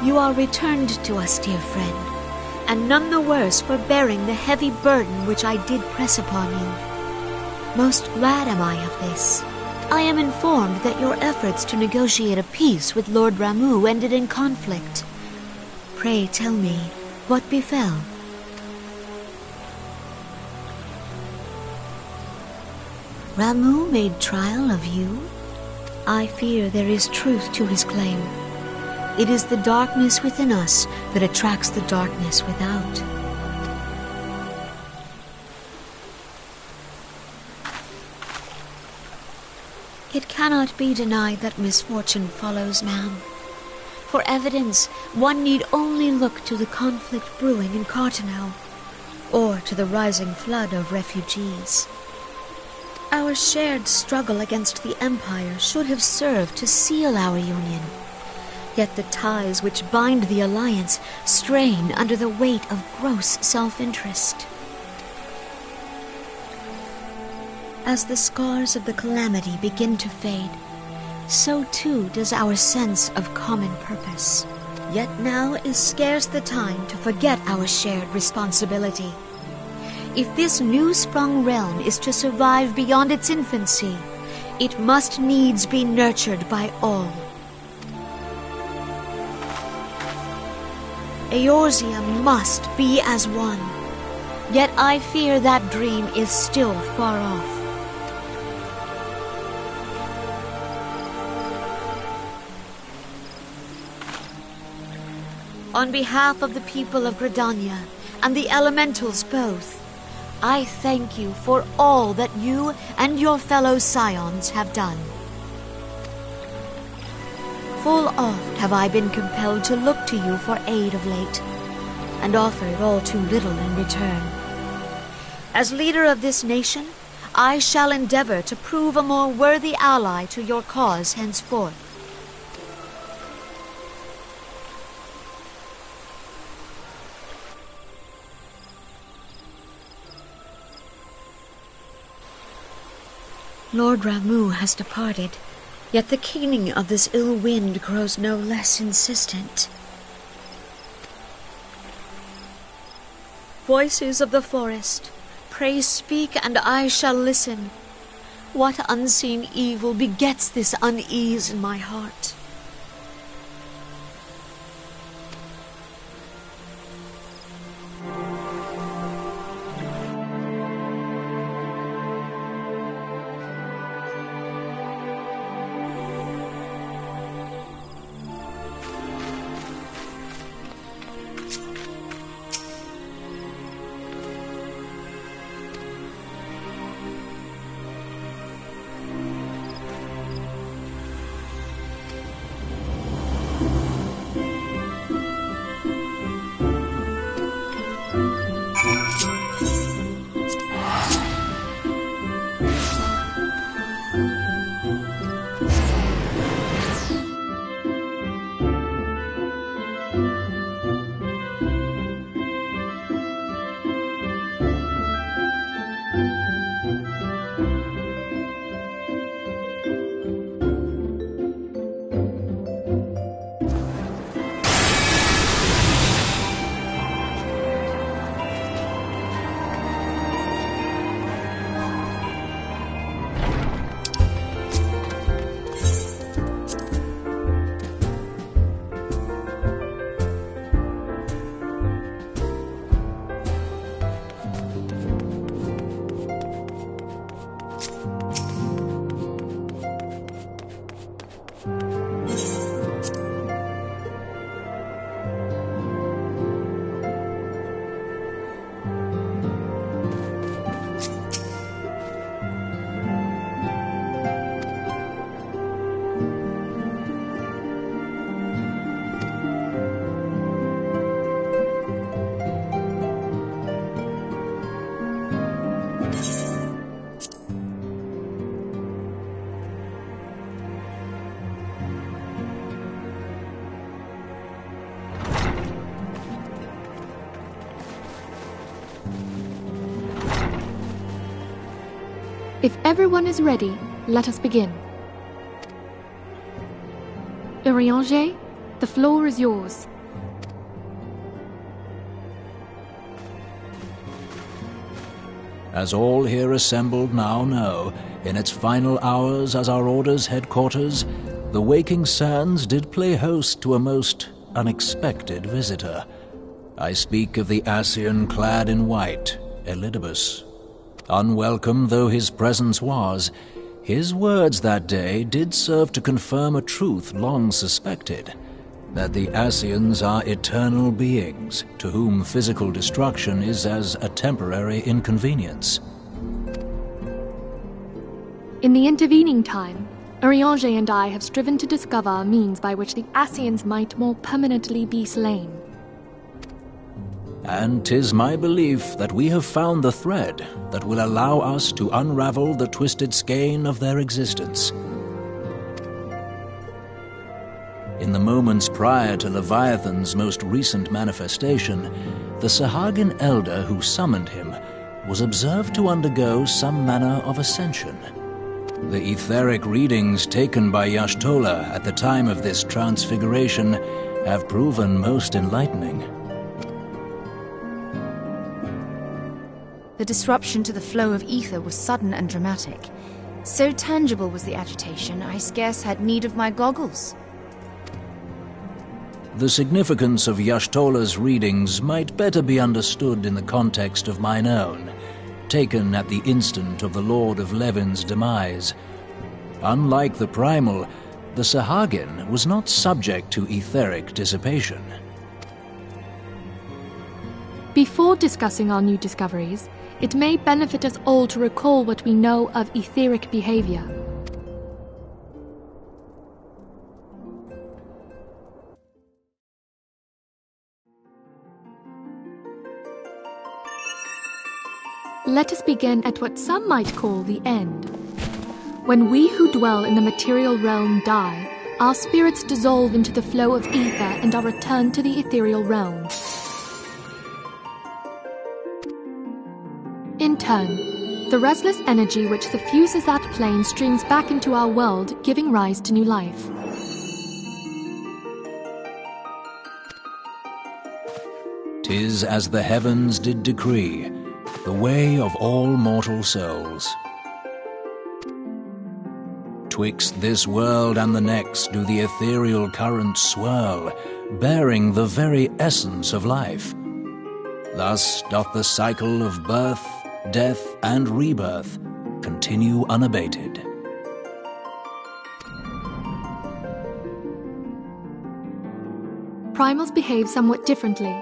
You are returned to us, dear friend, and none the worse for bearing the heavy burden which I did press upon you. Most glad am I of this. I am informed that your efforts to negotiate a peace with Lord Ramuh ended in conflict. Pray tell me, what befell? Ramuh made trial of you? I fear there is truth to his claim. It is the darkness within us that attracts the darkness without. It cannot be denied that misfortune follows man. For evidence, one need only look to the conflict brewing in Cartano, or to the rising flood of refugees. Our shared struggle against the Empire should have served to seal our union. Yet the ties which bind the alliance strain under the weight of gross self-interest. As the scars of the calamity begin to fade, so too does our sense of common purpose. Yet now is scarce the time to forget our shared responsibility. If this new-sprung realm is to survive beyond its infancy, it must needs be nurtured by all. Eorzea must be as one, yet I fear that dream is still far off. On behalf of the people of Gridania and the elementals both, I thank you for all that you and your fellow scions have done. Full oft have I been compelled to look to you for aid of late, and offered all too little in return. As leader of this nation, I shall endeavor to prove a more worthy ally to your cause henceforth. Lord Ramu has departed, yet the keening of this ill wind grows no less insistent. Voices of the forest, pray speak and I shall listen. What unseen evil begets this unease in my heart? If everyone is ready, let us begin. Eorzea, the floor is yours. As all here assembled now know, in its final hours as our Order's headquarters, the waking sands did play host to a most unexpected visitor. I speak of the Ascian clad in white, Elidibus. Unwelcome though his presence was, his words that day did serve to confirm a truth long suspected, that the Ascians are eternal beings, to whom physical destruction is as a temporary inconvenience. In the intervening time, Eorzea and I have striven to discover a means by which the Ascians might more permanently be slain. And 'tis my belief that we have found the thread that will allow us to unravel the twisted skein of their existence. In the moments prior to Leviathan's most recent manifestation, the Sahagin elder who summoned him was observed to undergo some manner of ascension. The etheric readings taken by Y'shtola at the time of this transfiguration have proven most enlightening. The disruption to the flow of ether was sudden and dramatic. So tangible was the agitation, I scarce had need of my goggles. The significance of Y'shtola's readings might better be understood in the context of mine own, taken at the instant of the Lord of Levin's demise. Unlike the Primal, the Sahagin was not subject to etheric dissipation. Before discussing our new discoveries, it may benefit us all to recall what we know of etheric behavior. Let us begin at what some might call the end. When we who dwell in the material realm die, our spirits dissolve into the flow of ether and are returned to the ethereal realm. In turn, the restless energy which suffuses that plane streams back into our world, giving rise to new life. "'Tis as the heavens did decree, the way of all mortal souls. Twixt this world and the next do the ethereal currents swirl, bearing the very essence of life. Thus doth the cycle of birth, death, and rebirth continue unabated." Primals behave somewhat differently.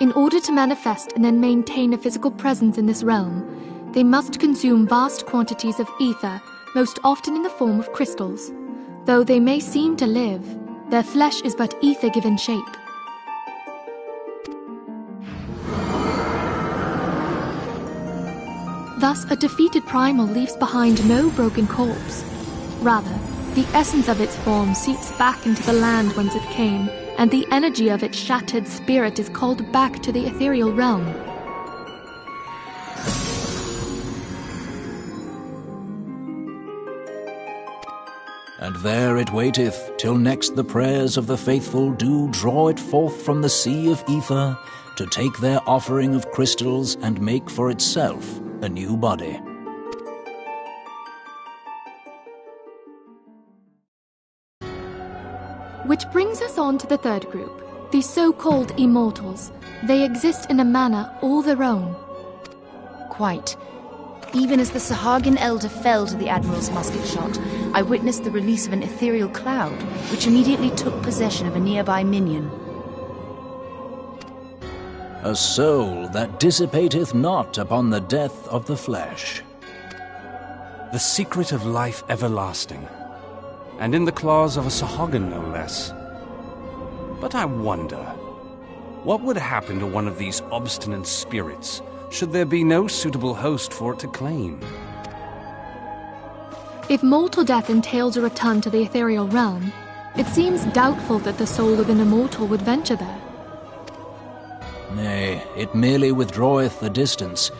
In order to manifest and then maintain a physical presence in this realm, they must consume vast quantities of ether, most often in the form of crystals. Though they may seem to live, their flesh is but ether given shape. Thus, a defeated primal leaves behind no broken corpse. Rather, the essence of its form seeps back into the land whence it came, and the energy of its shattered spirit is called back to the ethereal realm. And there it waiteth, till next the prayers of the faithful do draw it forth from the sea of ether, to take their offering of crystals and make for itself a new body. Which brings us on to the third group, the so-called immortals. They exist in a manner all their own. Quite. Even as the Sahagin elder fell to the Admiral's musket shot, I witnessed the release of an ethereal cloud, which immediately took possession of a nearby minion. A soul that dissipateth not upon the death of the flesh. The secret of life everlasting, and in the claws of a Sahagin no less. But I wonder, what would happen to one of these obstinate spirits should there be no suitable host for it to claim? If mortal death entails a return to the ethereal realm, it seems doubtful that the soul of an immortal would venture there. Nay, it merely withdraweth the distance,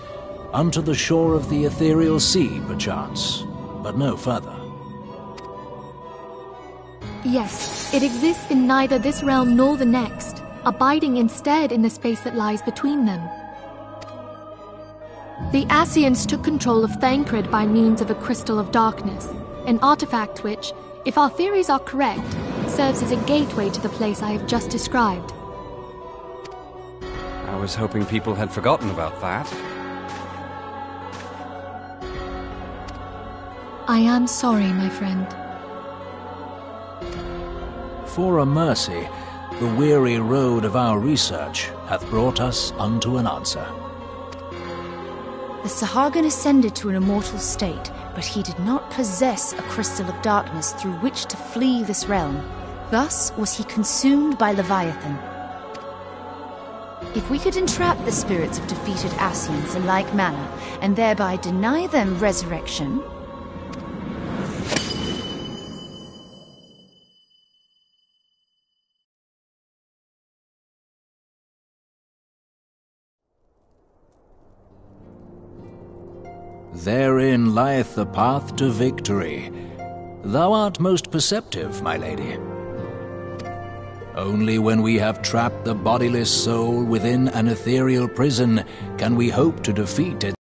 unto the shore of the ethereal sea, perchance, but no further. Yes, it exists in neither this realm nor the next, abiding instead in the space that lies between them. The Ascians took control of Thancred by means of a crystal of darkness, an artifact which, if our theories are correct, serves as a gateway to the place I have just described. I was hoping people had forgotten about that. I am sorry, my friend. For a mercy, the weary road of our research hath brought us unto an answer. The Sahagin ascended to an immortal state, but he did not possess a crystal of darkness through which to flee this realm. Thus was he consumed by Leviathan. If we could entrap the spirits of defeated Ascians in like manner, and thereby deny them resurrection... Therein lieth the path to victory. Thou art most perceptive, my lady. Only when we have trapped the bodiless soul within an ethereal prison can we hope to defeat its